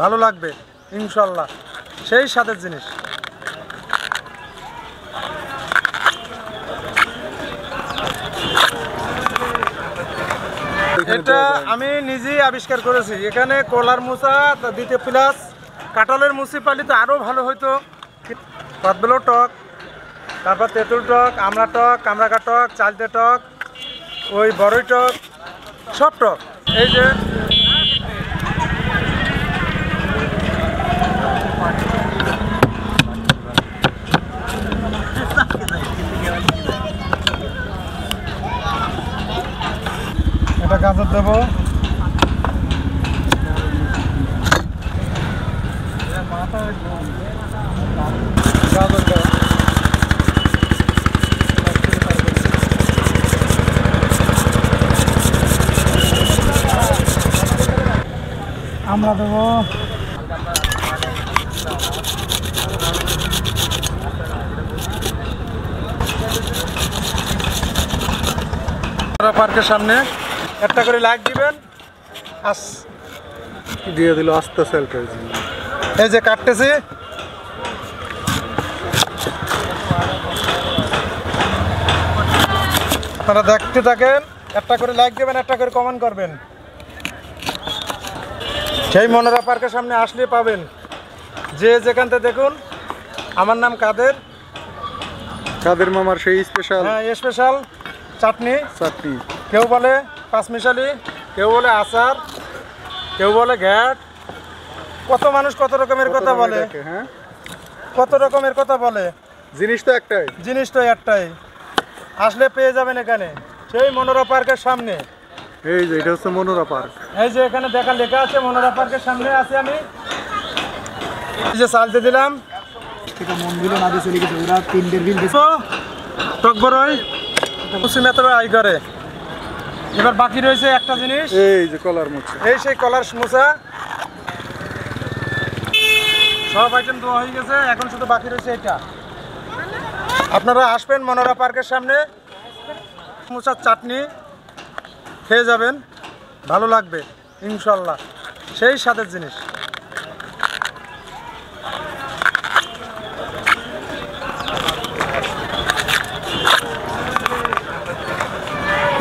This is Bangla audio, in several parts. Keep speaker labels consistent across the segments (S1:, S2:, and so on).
S1: ভালো লাগবে ইনশাআল্লাহ, সেই স্বাদের জিনিস। এটা আমি নিজেই আবিষ্কার করেছি। এখানে কলার মোচা দিতে প্লাস কাঁঠালের মুচি পালি তো আরও ভালো হইতো। কদবেলও টক, তারপর তেঁতুল টক, আমড়া টক, কামরাঙা টক, চালতে টক, ওই বড়ই টক, সব টক। এই যে এটা গাজর দেবো, গাজর দেবো, আমরা দেবো, পার্কের সামনে একটা করে লাইট দিবেন।
S2: দিয়ে দিল আস্তে সেলফি।
S1: এই যে কাটতেছি, আপনারা দেখতে থাকেন। একটা করে লাইক দেবেন, একটা করে কমেন্ট করবেন। সেই মনোরা পার্কের সামনে আসলে পাবেন, যে যেখান থেকে দেখুন। আমার নাম কাদের,
S2: কাদের মামার সেই স্পেশাল।
S1: হ্যাঁ, স্পেশাল চাটনি। কেউ বলে পাঁচমিশালি, কেউ বলে আচার, কেউ বলে ঘ্যাট। কত মানুষ কত রকমের কথা বলে,
S2: হ্যাঁ,
S1: কত রকমের কথা বলে।
S2: জিনিস তো একটাই,
S1: জিনিস তো একটাই। আসলে পেয়ে যাবেন এখানে, সেই মনোরা পার্কের সামনে।
S2: এই যে এটা হচ্ছে মনোরা পার্ক।
S1: এই যে এখানে দেখা লেখা আছে মনোরা পার্কের সামনে আছি আমি। এই যে চালতে দিলাম,
S3: এটা মন দিল না দিয়ে চলে গেছে। ওরা 3 বিল দিছে।
S1: টক বড়ই মুসিমেতর আই করে। এবার বাকি রয়েছে একটা জিনিস,
S2: এই যে কলার মোচা।
S1: এই সেই কলার মোচা। সব আইটেম দেওয়া হয়ে গেছে, এখন শুধু বাকি রয়েছে এটা। আপনারা আসবেন মনোরা পার্কের সামনে, মোচার চাটনি খেয়ে যাবেন, ভালো লাগবে ইনশাআল্লাহ, সেই স্বাদের জিনিস।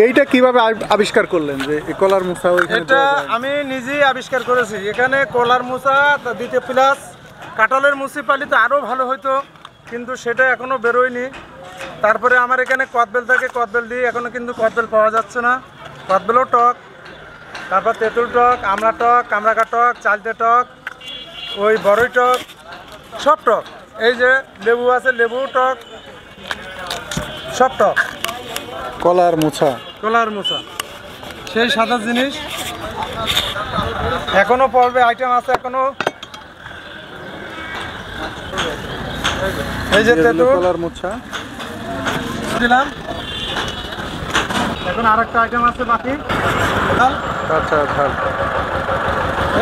S2: এইটা কিভাবে আবিষ্কার করলেন যে এই কলার মোচা?
S1: এটা আমি নিজেই আবিষ্কার করেছি। এখানে কলার মোচা দিতে প্লাস কাঁঠালের মুচি পালি তো আরও ভালো হইতো, কিন্তু সেটা এখনও বেরোয়নি। তারপরে আমার এখানে কদবেল থাকে, কদবেল দিই। এখনও কিন্তু কদবেল পাওয়া যাচ্ছে না। কদবেলও টক, তারপর তেঁতুল টক, আমড়া টক, কামরাঙা টক, চালতে টক, ওই বড়ই টক, সব টক। এই যে লেবু আছে, লেবু টক, সব টক।
S2: কলার মোচা,
S1: কলার মোচা সেই সাদা জিনিস। এখনো পর্বে আইটেম আছে এখনো। এই যে তেঁতুল,
S2: কলার মোচা
S1: দিলাম। এখন আরেকটা আইটেম আছে বাকি।
S2: আচ্ছা,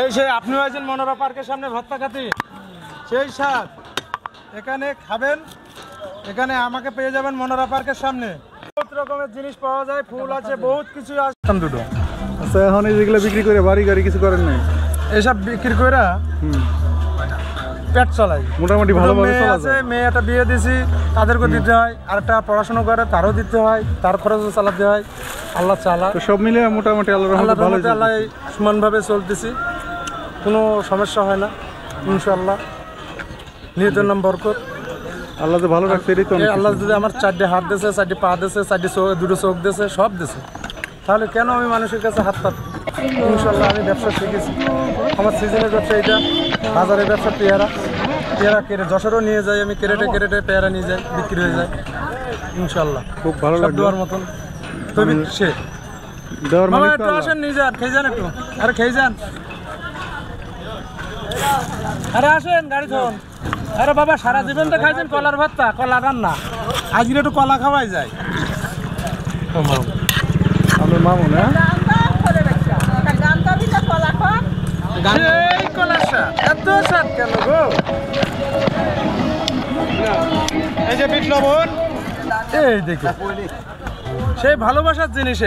S1: এই সেই আপনিও আছেন মনোরা পার্কের সামনে ভর্তা খাতি, সেই স্বাদ এখানে খাবেন। এখানে আমাকে পেয়ে যাবেন মনোরা পার্কের সামনে। বহুত রকমের জিনিস পাওয়া যায়, ফুল আছে, বহুত কিছু আছে। দুটো
S2: আচ্ছা, এখন এই যেগুলো বিক্রি করে বাড়ি গাড়ি কিছু করেন নাই?
S1: এইসব বিক্রি করে পেট চালাই,
S2: মোটামুটি ভালোভাবে চলা
S1: আছে।
S2: যায়।
S1: মেয়ে একটা বিয়ে দিছি, তাদেরকে দিতে হয়। আর একটা পড়াশোনা করে, তারও দিতে হয়, তার খরচও চালাতে হয়। আল্লাহ চালা,
S2: তো সব মিলে মোটামুটি আল্লাহর রহমতে ভালোই চলছে।
S1: আল্লাহ সমানভাবে চলতেছি, কোনো সমস্যা হয় না ইনশাআল্লাহ। নিয়তের নাম বরকত।
S2: আল্লাহ যে ভালো রাখছে এটাই তো অনেক
S1: আল্লাহ
S2: কিছু।
S1: যদি আমার 4টে হাত দিয়েছে, 4টে পা দিয়েছে, 2টো চোখ দিয়েছে, সব দিয়েছে, তাহলে কেন আমি মানুষের কাছে হাত পাত? ইনশাআল্লাহ আমি ব্যবসা শিখেছি। আমার সিজনের ব্যবসা এটা, বাজারের ব্যবসা পেয়ারা কেটে যশোরও নিয়ে যাই আমি। কেরেটে পেয়ারা নিয়ে যাই, বিক্রি হয়ে যায় ইনশাআল্লাহ।
S2: খুব ভালো লাগলো
S1: দেওয়ার মতন তবে সে
S2: দেওয়ার
S1: মামা
S2: মালিক তো
S1: একটু
S2: আল্লাহ।
S1: আসেন, নিয়ে যান, খেয়ে যান একটু। আরে খেয়ে যান, আরে আসেন গাড়ি ধরুন। আরে বাবা, সারা জীবনটা খাইছেন কলার ভর্তা, কলা রান্না, আজকে একটু কলা খাওয়াই যায়।
S2: আমি মামুন, হ্যাঁ,
S1: সেই কলার স্বাদ, এত স্বাদ কেন গো? এই যে বিট লবণ, এই দেখি সেই ভালোবাসার জিনিস।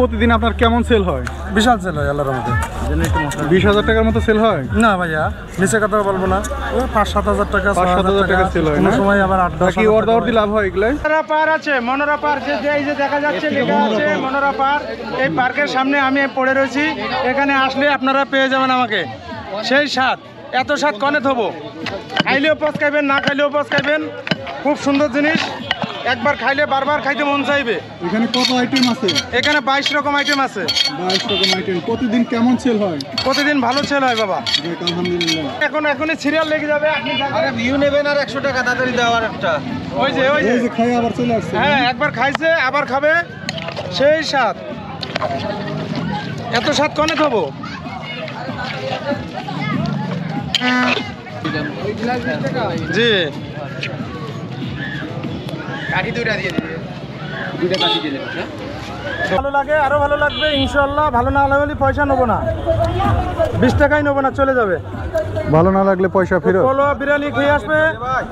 S2: প্রতিদিন আপনার কেমন সেল হয়?
S1: বিশাল সেল হয় আল্লাহর রহমতে।
S2: 20,000 টাকার মতো সেল হয়?
S1: না ভাইয়া, মিছে কথা বলবো না, ওই 5-7 টাকা
S2: 5-7 টাকা সেল হয়
S1: কোনো
S2: না?
S1: সময় আবার 8-10
S2: কি অর্ধ লাভ হয় এগুলাই?
S1: মনোরা পার আছে, মনোরা পার যে এই যে দেখা যাচ্ছে লেখা আছে মনোরা পার। এই পার্কের সামনে আমি পড়ে রয়েছি। এখানে আসলে আপনারা পেয়ে যাবেন আমাকে। সেই স্বাদ, এত স্বাদ কনে থবো, খাইলেও পচকাইবেন, না খাইলেও পচকাইবেন। খুব সুন্দর জিনিস, একবার খাইলে বারবার খাইতে মন চাইবে।
S2: এখানে কত আইটেম আছে?
S1: এখানে 22 রকম আইটেম আছে।
S2: 22 রকম আইটেম। প্রতিদিন কেমন সেল হয়?
S1: প্রতিদিন ভালো সেল হয় বাবা।
S2: আলহামদুলিল্লাহ।
S1: এখনই সিরিয়াল লেগে যাবে। আপনি ভিউ নেবেন আর 100 টাকা তাড়াতাড়ি দেওয়ার একটা। ওই যে
S2: এই যে খাই আবার চলে আসছে।
S1: হ্যাঁ, একবার খাইছে আবার খাবে, সেই স্বাদ। এত স্বাদ কনে খাবো। জি, ভালো লাগে, আরো ভালো লাগবে ইনশাল্লাহ। ভালো না লাগলে পয়সা নেবো না, 20 টাকাই নেবো না, চলে যাবে।
S2: ভালো না লাগলে পয়সা ফেরত।
S1: পোলো বিরিয়ানি খেয়ে আসবে,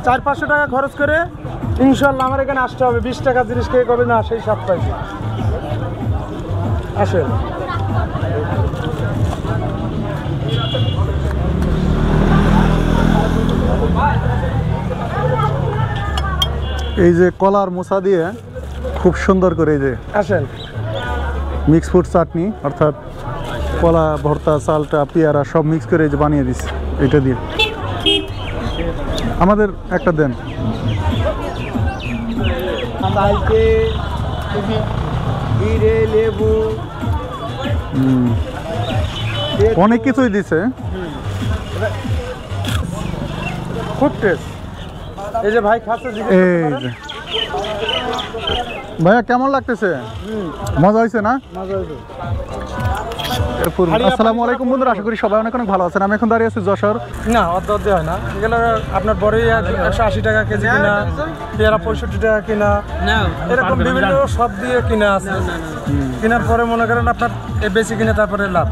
S1: 400-500 টাকা খরচ করে ইনশাল্লাহ আমার এখানে আসতে হবে। 20 টাকা জিনিস খেয়ে কবে না সেই স্বাদ পাইছে। আসেন।
S2: এই যে কলার মোচা দিয়ে খুব সুন্দর করে এই যে
S1: আসেন।
S2: মিক্স ফ্রুট চাটনি, অর্থাৎ কলা ভর্তা, চালটা, পেয়ারা সব মিক্স করে এই যে বানিয়ে দিচ্ছে এটা দিয়ে। আমাদের একটা দেন।
S3: লেবু
S2: অনেক কিছুই দিছে।
S1: খুব টেস্ট। এই যে ভাই খাচ্ছে,
S2: এই যে ভাইয়া কেমন লাগতেছে? মজা হয়েছে না? আসসালামু আলাইকুম বন্ধুরা, আশা করি সবাই অনেক অনেক ভালো আছেন। আমি এখন দাঁড়িয়ে আছি যশোর।
S1: না অর্ধ হয় না, এগুলো আপনার বড়ই 180 টাকা কেজি কিনা, পেয়ারা 65 টাকা কিনা, এরকম বিভিন্ন সব দিয়ে কিনা আছে। কেনার পরে মনে করেন আপনার বেশি কিনে তারপরে লাভ।